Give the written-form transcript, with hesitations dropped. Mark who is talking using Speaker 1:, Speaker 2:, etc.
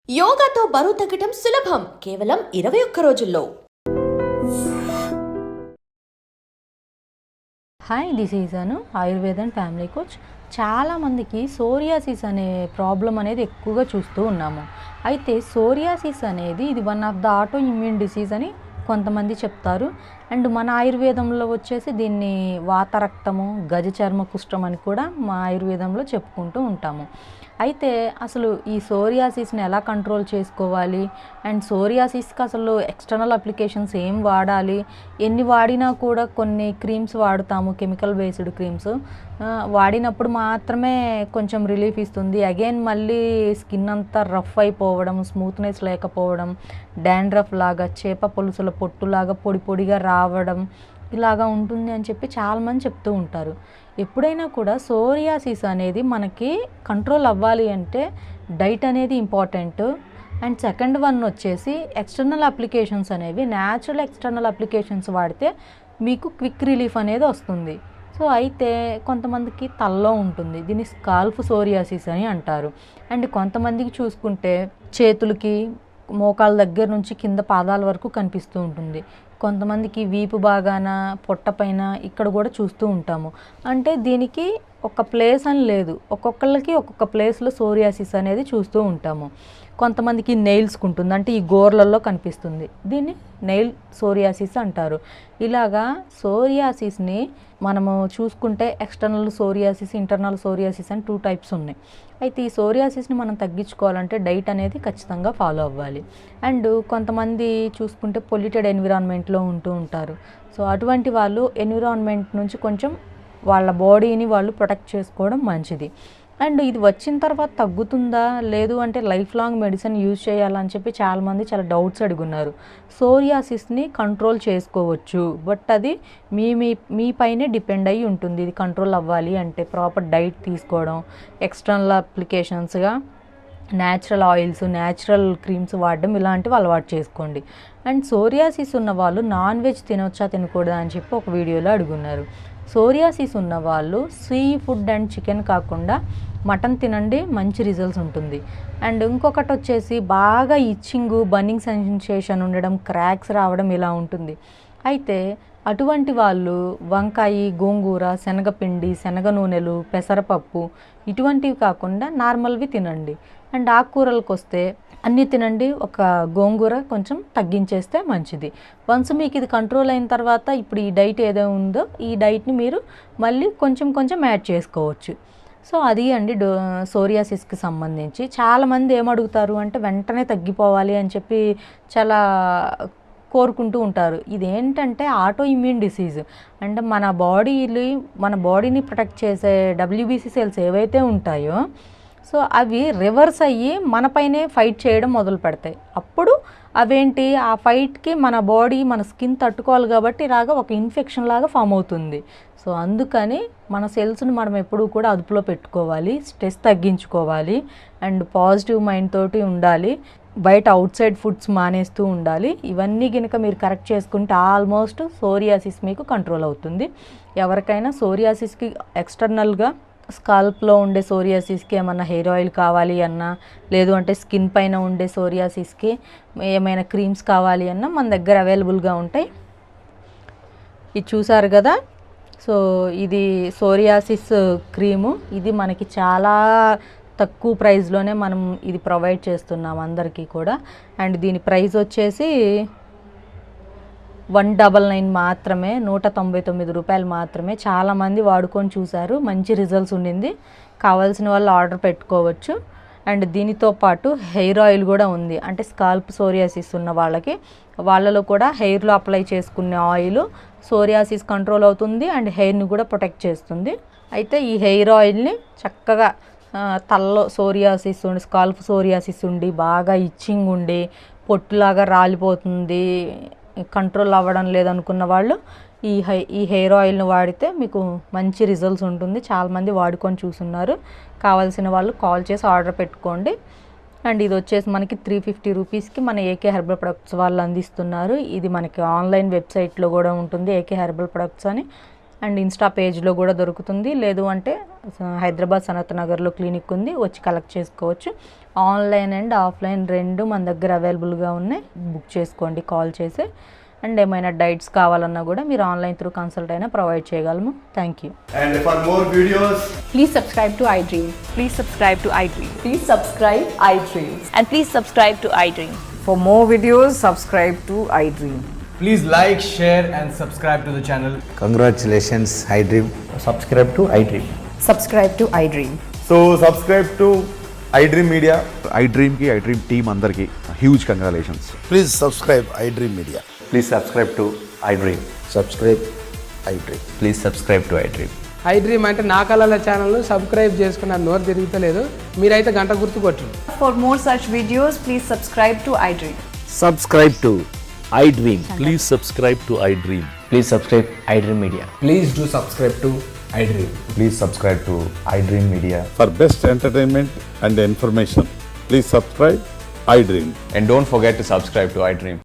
Speaker 1: యోగాతో బరువు తగ్గటం సులభం కేవలం 21 రోజుల్లో.
Speaker 2: Hi, this is Anu, Ayurveda and family coach. చాలామందికి సోరియాసిస్ అనే ప్రాబ్లం అనేది ఎక్కువగా చూస్తూ ఉన్నాము. అయితే సోరియాసిస్ అనేది ఇది one of the auto immune disease అని కొంతమంది చెప్తారు. అండ్ మన ఆయుర్వేదంలో వచ్చేసి దీన్ని వాతరక్తము, గజ చర్మ కుష్ఠం అని కూడా మా ఆయుర్వేదంలో చెప్పుకుంటూ ఉంటాము. అయితే అసలు ఈ సోరియాసిస్ని ఎలా కంట్రోల్ చేసుకోవాలి, అండ్ సోరియాసిస్కి అసలు ఎక్స్టర్నల్ అప్లికేషన్స్ ఏం వాడాలి, ఎన్ని వాడినా కూడా కొన్ని క్రీమ్స్ వాడుతాము, కెమికల్ బేస్డ్ క్రీమ్స్ వాడినప్పుడు మాత్రమే కొంచెం రిలీఫ్ ఇస్తుంది. అగైన్ మళ్ళీ స్కిన్ అంతా రఫ్ అయిపోవడం, స్మూత్నెస్ లేకపోవడం, డాండ్రఫ్ లాగా, చేప పులుసుల పొట్టులాగా పొడి పొడిగా రావడం ఇలాగా ఉంటుంది అని చెప్పి చాలామంది చెప్తూ ఉంటారు. ఎప్పుడైనా కూడా సోరియాసిస్ అనేది మనకి కంట్రోల్ అవ్వాలి అంటే డైట్ అనేది ఇంపార్టెంట్. అండ్ సెకండ్ వన్ వచ్చేసి ఎక్స్టర్నల్ అప్లికేషన్స్ అనేవి, న్యాచురల్ ఎక్స్టర్నల్ అప్లికేషన్స్ వాడితే మీకు క్విక్ రిలీఫ్ అనేది వస్తుంది. సో అయితే కొంతమందికి తలలో ఉంటుంది, దీన్ని స్కాల్ప్ సోరియాసిస్ అని అంటారు. అండ్ కొంతమందికి చూసుకుంటే చేతులకి, మోకాళ్ళ దగ్గర నుంచి కింద పాదాల వరకు కనిపిస్తూ ఉంటుంది. కొంతమందికి వీపు బాగాన, పొట్ట పైన ఇక్కడ కూడా చూస్తూ ఉంటాము. అంటే దీనికి ఒక ప్లేస్ అని లేదు, ఒక్కొక్కళ్ళకి ఒక్కొక్క ప్లేస్లో సోరియాసిస్ అనేది చూస్తూ ఉంటాము. కొంతమందికి నెయిల్స్కి ఉంటుంది, అంటే ఈ గోర్లలో కనిపిస్తుంది, దీన్ని నెయిల్ సోరియాసిస్ అంటారు. ఇలాగా సోరియాసిస్ని మనము చూసుకుంటే ఎక్స్టర్నల్ సోరియాసిస్, ఇంటర్నల్ సోరియాసిస్ అని 2 టైప్స్ ఉన్నాయి. అయితే ఈ సోరియాసిస్ని మనం తగ్గించుకోవాలంటే డైట్ అనేది ఖచ్చితంగా ఫాలో అవ్వాలి. అండ్ కొంతమంది చూసుకుంటే పొల్యూటెడ్ ఎన్విరాన్మెంట్లో ఉంటూ ఉంటారు. సో అటువంటి వాళ్ళు ఎన్విరాన్మెంట్ నుంచి కొంచెం వాళ్ళ బాడీని వాళ్ళు ప్రొటెక్ట్ చేసుకోవడం మంచిది. అండ్ ఇది వచ్చిన తర్వాత తగ్గుతుందా, లేదు అంటే లైఫ్ లాంగ్ మెడిసిన్ యూజ్ చేయాలని చెప్పి చాలామంది చాలా డౌట్స్ అడుగున్నారు. సోరియాసిస్ని కంట్రోల్ చేసుకోవచ్చు, బట్ అది మీ పైనే డిపెండ్ అయ్యి ఉంటుంది. ఇది కంట్రోల్ అవ్వాలి అంటే ప్రాపర్ డైట్ తీసుకోవడం, ఎక్స్టర్నల్ అప్లికేషన్స్గా న్యాచురల్ ఆయిల్స్, న్యాచురల్ క్రీమ్స్ వాడడం ఇలాంటివి అలవాటు చేసుకోండి. అండ్ సోరియాసిస్ ఉన్న వాళ్ళు నాన్ వెజ్ తినొచ్చా తినకూడదా అని చెప్పి ఒక వీడియోలో అడుగున్నారు. సోరియాసిస్ ఉన్న వాళ్ళు సీ ఫుడ్ అండ్ చికెన్ కాకుండా మటన్ తినండి, మంచి రిజల్ట్స్ ఉంటుంది. అండ్ ఇంకొకటి వచ్చేసి బాగా ఇచ్చింగ్, బర్నింగ్ సెన్సేషన్ ఉండడం, క్రాక్స్ రావడం ఇలా ఉంటుంది. అయితే అటువంటి వాళ్ళు వంకాయ, గోంగూర, శనగపిండి, శనగ నూనెలు, పెసరపప్పు ఇటువంటివి కాకుండా నార్మల్వి తినండి. అండ్ ఆకుకూరలకు వస్తే అన్నీ తినండి, ఒక గోంగూర కొంచెం తగ్గించేస్తే మంచిది. వన్స్ మీకు ఇది కంట్రోల్ అయిన తర్వాత ఇప్పుడు ఈ డైట్ ఏదో ఉందో ఈ డైట్ని మీరు మళ్ళీ కొంచెం కొంచెం యాడ్ చేసుకోవచ్చు. సో అది అండి సోరియాసిస్కి సంబంధించి. చాలామంది ఏమడుగుతారు అంటే వెంటనే తగ్గిపోవాలి అని చెప్పి చాలా కోరుకుంటూ ఉంటారు. ఇదేంటంటే ఆటో ఇమ్యూన్ డిసీజ్. అంటే మన బాడీని ప్రొటెక్ట్ చేసే WBC సెల్స్ ఏవైతే ఉంటాయో సో అవి రివర్స్ అయ్యి మనపైనే ఫైట్ చేయడం మొదలు పెడతాయి. అప్పుడు అవేంటి, ఆ ఫైట్కి మన బాడీ, మన స్కిన్ తట్టుకోవాలి కాబట్టి ఇలాగా ఒక ఇన్ఫెక్షన్ లాగా ఫామ్ అవుతుంది. సో అందుకని మన సెల్స్ని మనం ఎప్పుడూ కూడా అదుపులో పెట్టుకోవాలి, స్ట్రెస్ తగ్గించుకోవాలి, అండ్ పాజిటివ్ మైండ్ తోటి ఉండాలి, బయట అవుట్ సైడ్ ఫుడ్స్ మానేస్తూ ఉండాలి. ఇవన్నీ కనుక మీరు కరెక్ట్ చేసుకుంటే ఆల్మోస్ట్ సోరియాసిస్ మీకు కంట్రోల్ అవుతుంది. ఎవరికైనా సోరియాసిస్కి ఎక్స్టర్నల్గా స్కాల్ప్లో ఉండే సోరియాసిస్కి ఏమన్నా హెయిర్ ఆయిల్ కావాలి అన్నా, లేదు అంటే స్కిన్ పైన ఉండే సోరియాసిస్కి ఏమైనా క్రీమ్స్ కావాలి అన్నా మన దగ్గర అవైలబుల్గా ఉంటాయి. ఇది చూసారు కదా, సో ఇది సోరియాసిస్ క్రీము. ఇది మనకి చాలా తక్కువ ప్రైస్లోనే మనం ఇది ప్రొవైడ్ చేస్తున్నాం అందరికీ కూడా. అండ్ దీని ప్రైస్ వచ్చేసి 199 మాత్రమే, 199 రూపాయలు మాత్రమే. చాలామంది వాడుకొని చూశారు, మంచి రిజల్ట్స్ ఉండింది. కావాల్సిన వాళ్ళు ఆర్డర్ పెట్టుకోవచ్చు. అండ్ దీనితో పాటు హెయిర్ ఆయిల్ కూడా ఉంది. అంటే స్కాల్ప్ సోరియాసిస్ ఉన్న వాళ్ళలో కూడా హెయిర్లో అప్లై చేసుకునే ఆయిల్ సోరియాసిస్ కంట్రోల్ అవుతుంది అండ్ హెయిర్ని కూడా ప్రొటెక్ట్ చేస్తుంది. అయితే ఈ హెయిర్ ఆయిల్ని చక్కగా తలలో సోరియాసిస్ ఉండి, స్కాల్ప్ సోరియాసిస్ ఉండి, బాగా ఇచ్చింగ్ ఉండి, పొట్టులాగా రాలిపోతుంది, కంట్రోల్ అవ్వడం లేదనుకున్న వాళ్ళు ఈ హెయిర్ ఆయిల్ని వాడితే మీకు మంచి రిజల్ట్స్ ఉంటుంది. చాలామంది వాడుకొని చూస్తున్నారు. కావాల్సిన వాళ్ళు కాల్ చేసి ఆర్డర్ పెట్టుకోండి. అండ్ ఇది వచ్చేసి మనకి 350 రూపీస్కి మన ఏకే హెర్బల్ ప్రొడక్ట్స్ వాళ్ళు అందిస్తున్నారు. ఇది మనకి ఆన్లైన్ వెబ్సైట్లో కూడా ఉంటుంది, ఏకే హెర్బల్ ప్రొడక్ట్స్ అని. అండ్ ఇన్స్టా పేజ్లో కూడా దొరుకుతుంది. లేదు అంటే హైదరాబాద్ సనత్ నగర్లో క్లినిక్ ఉంది, వచ్చి కలెక్ట్ చేసుకోవచ్చు. ఆన్లైన్ అండ్ ఆఫ్లైన్ రెండు మన దగ్గర అవైలబుల్గా ఉన్నాయి. బుక్ చేసుకోండి కాల్ చేసి. అండ్ ఏమైనా డైట్స్ కావాలన్నా కూడా మీరు ఆన్లైన్ త్రూ కన్సల్ట్ అయినా ప్రొవైడ్ చేయగలము. Thank you.
Speaker 3: And for more videos,
Speaker 4: Please subscribe to iDream.
Speaker 5: Please subscribe to iDream.
Speaker 1: Please subscribe iDreams.
Speaker 5: And please subscribe to iDream.
Speaker 6: For more videos, subscribe to iDream.
Speaker 3: please like, share and subscribe to the channel.
Speaker 7: Congratulations, iDream.
Speaker 3: Subscribe to iDream.
Speaker 6: Subscribe to iDream.
Speaker 3: So subscribe to iDream Media.
Speaker 8: iDream की iDream team अंदर की huge congratulations.
Speaker 7: Please subscribe iDream Media.
Speaker 9: Please subscribe to iDream.
Speaker 7: Subscribe iDream.
Speaker 9: Please subscribe to iDream.
Speaker 10: iDream అంటే నా కళల channel subscribe చేసుకున్న నోరు తిరుగుతలేదు, మీరైతే గంట గుర్తు కొట్టండి.
Speaker 5: For more such videos, please subscribe to iDream.
Speaker 9: Subscribe to iDream.
Speaker 11: Please subscribe to iDream.
Speaker 9: Please subscribe iDream Media.
Speaker 3: Please do subscribe to iDream.
Speaker 9: Please subscribe to iDream Media.
Speaker 8: For best entertainment and information, please subscribe iDream.
Speaker 9: And don't forget to subscribe to iDream.